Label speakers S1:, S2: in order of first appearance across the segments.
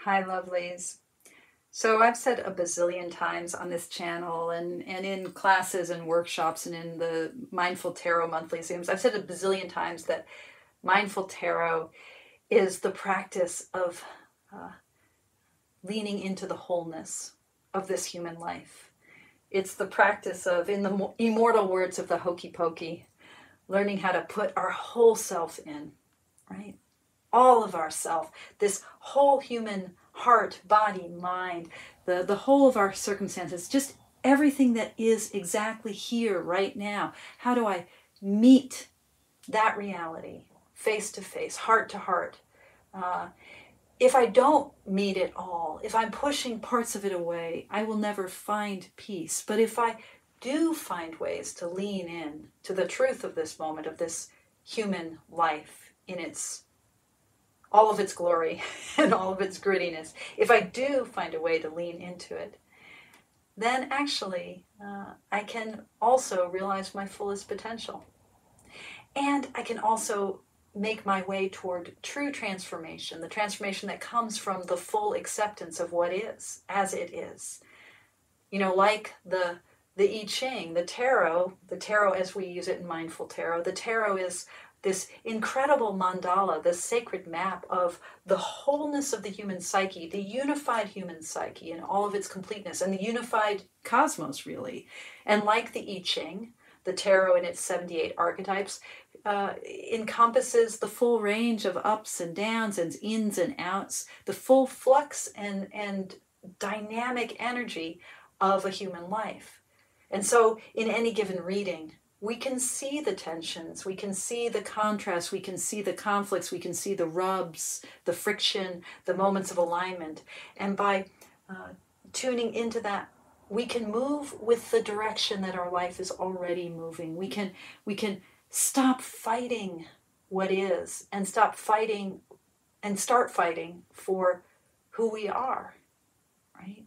S1: Hi, lovelies. So I've said a bazillion times on this channel and in classes and workshops and in the Mindful Tarot monthly Zooms, I've said a bazillion times that Mindful Tarot is the practice of uh, leaning into the wholeness of this human life. It's the practice of, in the immortal words of the Hokey Pokey, learning how to put our whole self in, right? All of ourself, this whole human heart, body, mind, the whole of our circumstances, just everything that is exactly here right now. How do I meet that reality face to face, heart to heart? Uh, if I don't meet it all, if I'm pushing parts of it away, I will never find peace. But if I do find ways to lean in to the truth of this moment, of this human life in its all of its glory and all of its grittiness, if I do find a way to lean into it, then actually I can also realize my fullest potential. And I can also make my way toward true transformation, the transformation that comes from the full acceptance of what is, as it is. You know, like the I Ching, the tarot as we use it in Mindful Tarot, the tarot is this incredible mandala, this sacred map of the wholeness of the human psyche, the unified human psyche in all of its completeness, and the unified cosmos, really. And like the I Ching, the tarot in its 78 archetypes encompasses the full range of ups and downs and ins and outs, the full flux and dynamic energy of a human life. And so in any given reading, we can see the tensions, we can see the contrasts, we can see the conflicts, we can see the rubs, the friction, the moments of alignment. And by tuning into that, we can move with the direction that our life is already moving. We can stop fighting what is and stop fighting and start fighting for who we are, right?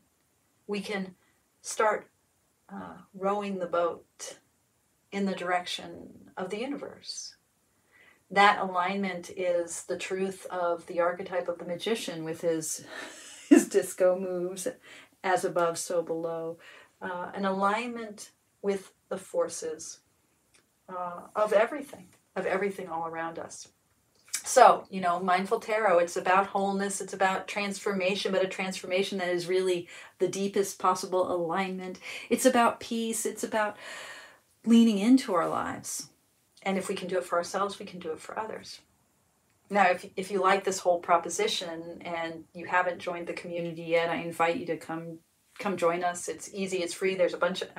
S1: We can start rowing the boat in the direction of the universe. That alignment is the truth of the archetype of the magician with his disco moves, as above, so below. An alignment with the forces of everything all around us. So, you know, Mindful Tarot, it's about wholeness, it's about transformation, but a transformation that is really the deepest possible alignment. It's about peace, it's about leaning into our lives. And if we can do it for ourselves, we can do it for others. Now, if you like this whole proposition and you haven't joined the community yet, I invite you to come join us. It's easy, it's free. There's a bunch of,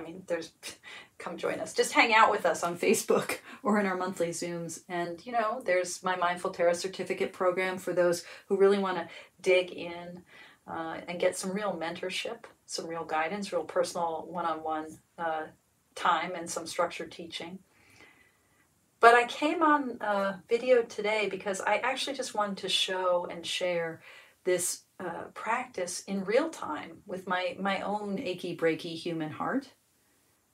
S1: come join us. Just hang out with us on Facebook or in our monthly Zooms. And, you know, there's my Mindful Tarot certificate program for those who really want to dig in and get some real mentorship, some real guidance, real personal one-on-one time and some structured teaching. But I came on video today because I actually just wanted to show and share this practice in real time with my own achy breaky human heart.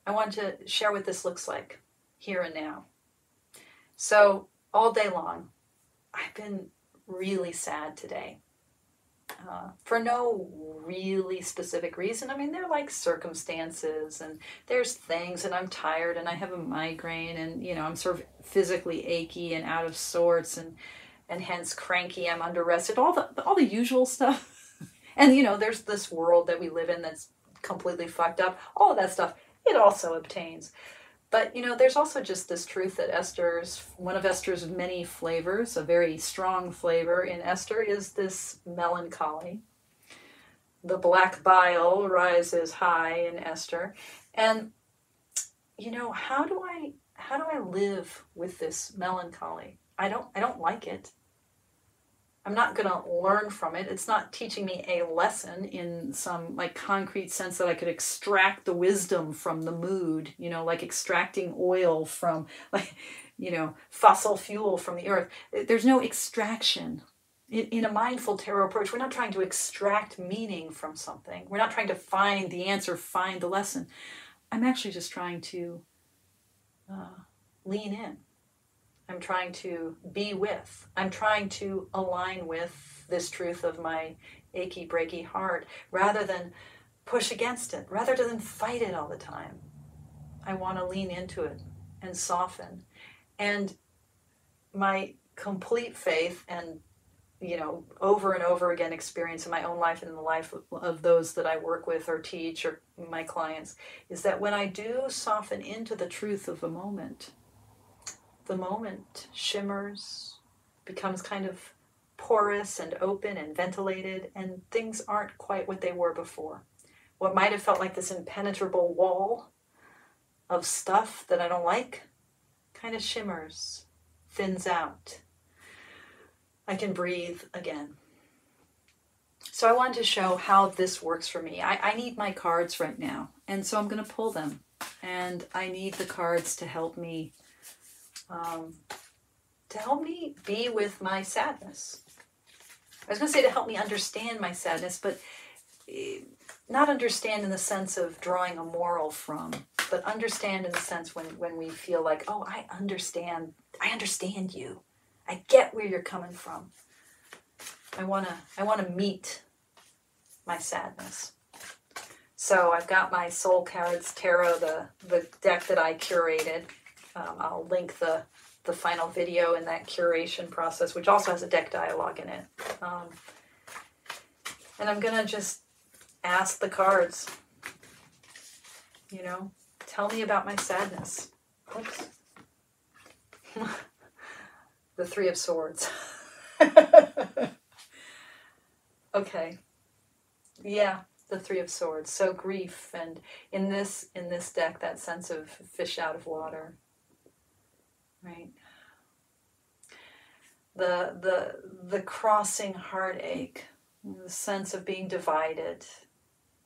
S1: I want to share what this looks like here and now. So all day long, I've been really sad today. For no really specific reason. I mean, they're like circumstances and there's things and I'm tired and I have a migraine and, you know, I'm sort of physically achy and out of sorts and hence cranky, I'm under rested, all the usual stuff. And, you know, there's this world that we live in that's completely fucked up. All of that stuff, it also obtains. But, you know, there's also just this truth that one of Esther's many flavors, a very strong flavor in Esther, is this melancholy. The black bile rises high in Esther. And, you know, how do I live with this melancholy? I don't like it. I'm not going to learn from it. It's not teaching me a lesson in some like concrete sense that I could extract the wisdom from the mood, you know, like extracting oil from like, you know, fossil fuel from the earth. There's no extraction. In a mindful tarot approach, we're not trying to extract meaning from something. We're not trying to find the answer, find the lesson. I'm actually just trying to lean in. I'm trying to be with. I'm trying to align with this truth of my achy, breaky heart rather than push against it, rather than fight it all the time. I want to lean into it and soften. And my complete faith and, over and over again experience in my own life and in the life of those that I work with or teach or my clients is that when I do soften into the truth of the moment shimmers, becomes kind of porous and open and ventilated, and things aren't quite what they were before. What might have felt like this impenetrable wall of stuff that I don't like kind of shimmers, thins out. I can breathe again. So I wanted to show how this works for me. I need my cards right now, and so I'm going to pull them. And I need the cards to help me be with my sadness. I was going to say to help me understand my sadness, but not understand in the sense of drawing a moral from, but understand in the sense when we feel like, oh, I understand you. I get where you're coming from. I want to meet my sadness. So I've got my Soul Cards Tarot, the deck that I curated. I'll link the final video in that curation process, which also has a deck dialogue in it. And I'm going to just ask the cards, tell me about my sadness. Oops. The Three of Swords. Okay. Yeah, the Three of Swords. So grief, and in this deck, that sense of fish out of water. Right. The crossing heartache, the sense of being divided,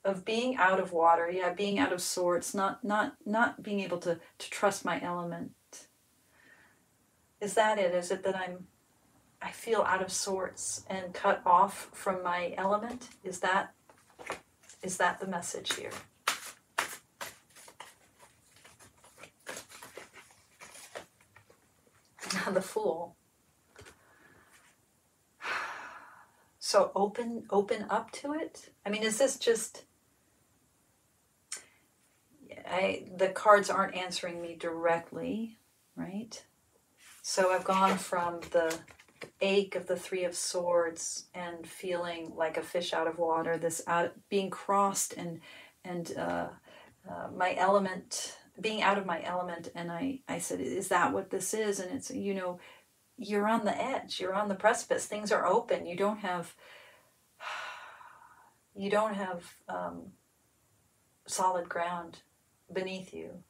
S1: of being out of water, being out of sorts, not being able to trust my element. Is that it? Is it that I feel out of sorts and cut off from my element? Is that the message here? The Fool. So open up to it? I mean, is this just... the cards aren't answering me directly, right? So I've gone from the ache of the Three of Swords and feeling like a fish out of water, being crossed and my element, being out of my element. And I said, is that what this is? And it's, you're on the edge, you're on the precipice, things are open, you don't have solid ground beneath you,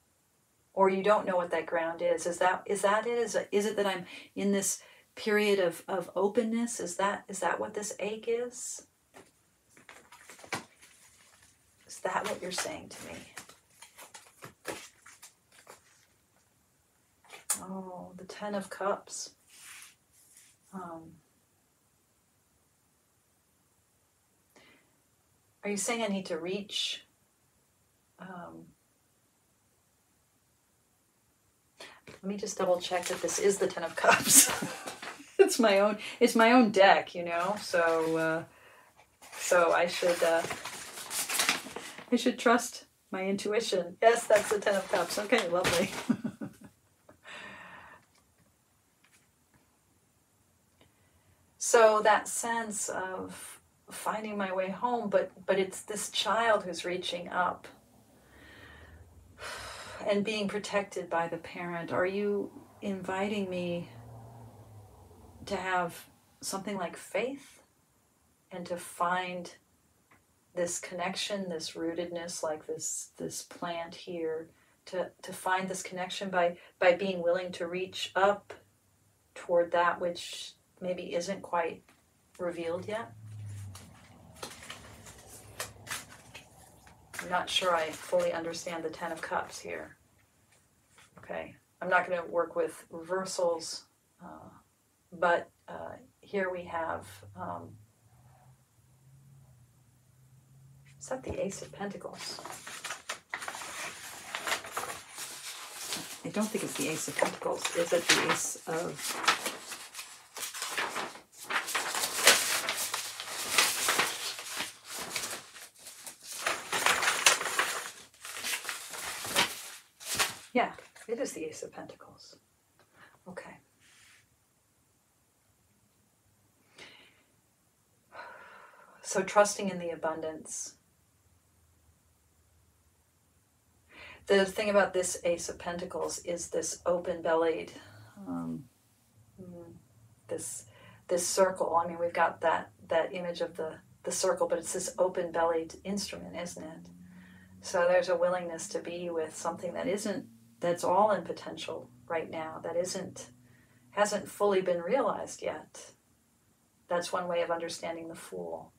S1: or you don't know what that ground is. Is that it? Is it that I'm in this period of openness? Is that what this ache is? Is that what you're saying to me? Oh, the Ten of Cups. Are you saying I need to reach? Let me just double check that this is the Ten of Cups. It's my own deck, So I should trust my intuition. Yes, that's the Ten of Cups. Okay, lovely. So that sense of finding my way home, but it's this child who's reaching up and being protected by the parent. Are you inviting me to have something like faith and to find this connection, this rootedness, like this plant here, to find this connection by being willing to reach up toward that which maybe isn't quite revealed yet? I'm not sure I fully understand the Ten of Cups here. Okay, I'm not going to work with reversals, but here we have, is that the Ace of Pentacles? I don't think it's the Ace of Pentacles. Is it the Ace of... Yeah, it is the Ace of Pentacles. Okay. So trusting in the abundance. The thing about this Ace of Pentacles is this open-bellied, this circle. I mean, we've got that image of the circle, but it's this open-bellied instrument, isn't it? So there's a willingness to be with something that's all in potential right now, that hasn't fully been realized yet. That's one way of understanding the Fool.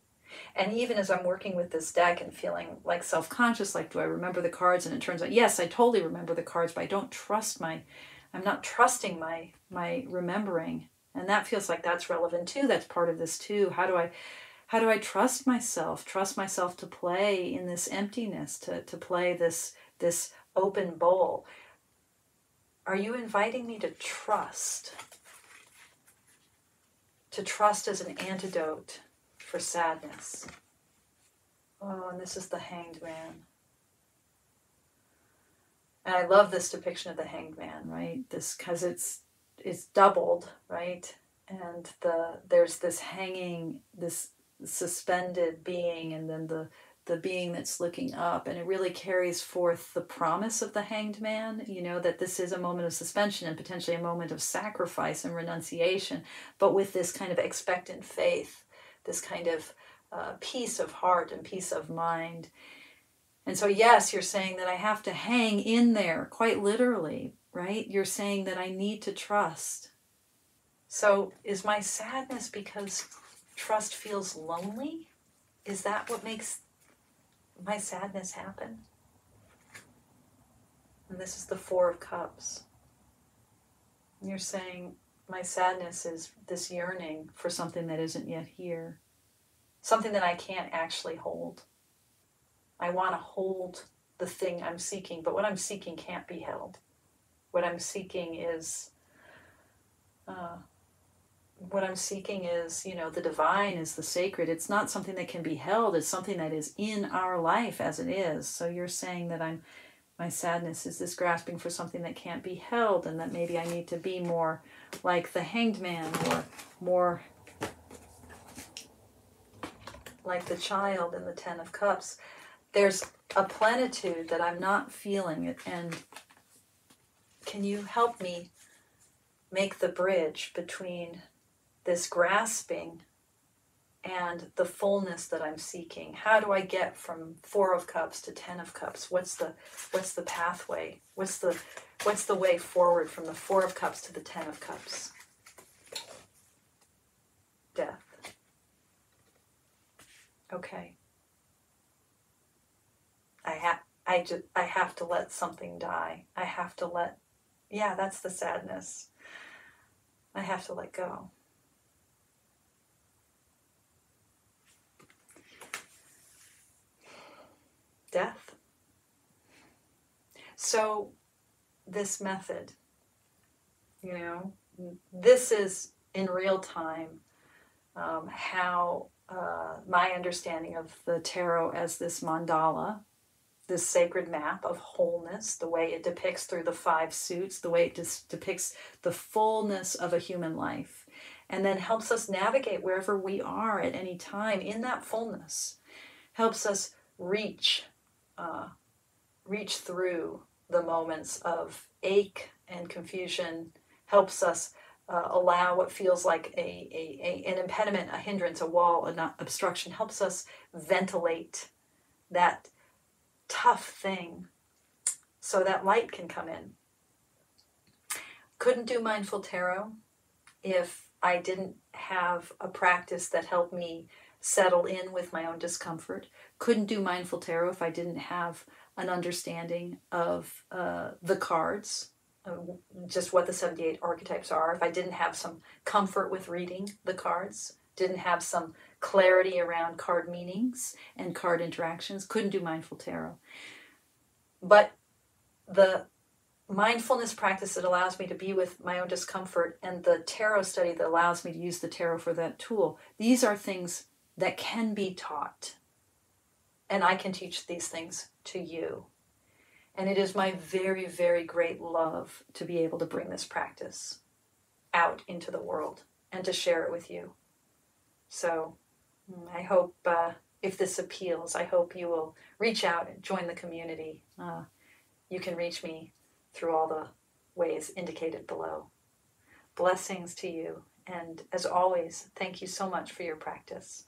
S1: And even as I'm working with this deck and feeling like self-conscious, like, do I remember the cards? And it turns out, yes, I totally remember the cards, but I'm not trusting my remembering. And that feels like that's relevant too. That's part of this too. How do I trust myself to play in this emptiness, to play this open bowl? Are you inviting me to trust? To trust as an antidote for sadness. Oh, and this is the Hanged Man. And I love this depiction of the Hanged Man, right? This, because it's doubled, right? And there's this hanging, this suspended being, and then the being that's looking up, and it really carries forth the promise of the Hanged Man, that this is a moment of suspension and potentially a moment of sacrifice and renunciation, but with this kind of expectant faith, this kind of peace of heart and peace of mind. And so, yes, you're saying that I have to hang in there, quite literally, right? You're saying that I need to trust. So is my sadness because trust feels lonely? Is that what makes my sadness happen? And this is the Four of Cups. And you're saying my sadness is this yearning for something that isn't yet here. Something that I can't actually hold. I want to hold the thing I'm seeking, but what I'm seeking can't be held. What I'm seeking is the divine, is the sacred. It's not something that can be held. It's something that is in our life as it is. So you're saying that my sadness is this grasping for something that can't be held, and that maybe I need to be more like the Hanged Man, or more like the child in the Ten of Cups. There's a plenitude that I'm not feeling, and can you help me make the bridge between this grasping and the fullness that I'm seeking? How do I get from Four of Cups to Ten of Cups? What's the pathway? What's the way forward from the Four of Cups to the Ten of Cups? Death. Okay. I have to let something die. I have to let, that's the sadness. I have to let go. Death. So this method, this is in real time how my understanding of the tarot as this mandala, this sacred map of wholeness, the way it depicts through the 5 suits, the way it depicts the fullness of a human life, and then helps us navigate wherever we are at any time in that fullness, helps us reach through the moments of ache and confusion, helps us allow what feels like an impediment, a hindrance, a wall, an obstruction, helps us ventilate that tough thing so that light can come in. Couldn't do mindful tarot if I didn't have a practice that helped me settle in with my own discomfort. Couldn't do mindful tarot if I didn't have an understanding of the cards, just what the 78 archetypes are. If I didn't have some comfort with reading the cards, didn't have some clarity around card meanings, and card interactions, couldn't do mindful tarot. But the mindfulness practice that allows me to be with my own discomfort, and the tarot study that allows me to use the tarot for that tool. These are things that can be taught. And I can teach these things to you. And it is my very, very great love to be able to bring this practice out into the world and to share it with you. So I hope if this appeals, I hope you will reach out and join the community. You can reach me through all the ways indicated below. Blessings to you. And as always, thank you so much for your practice.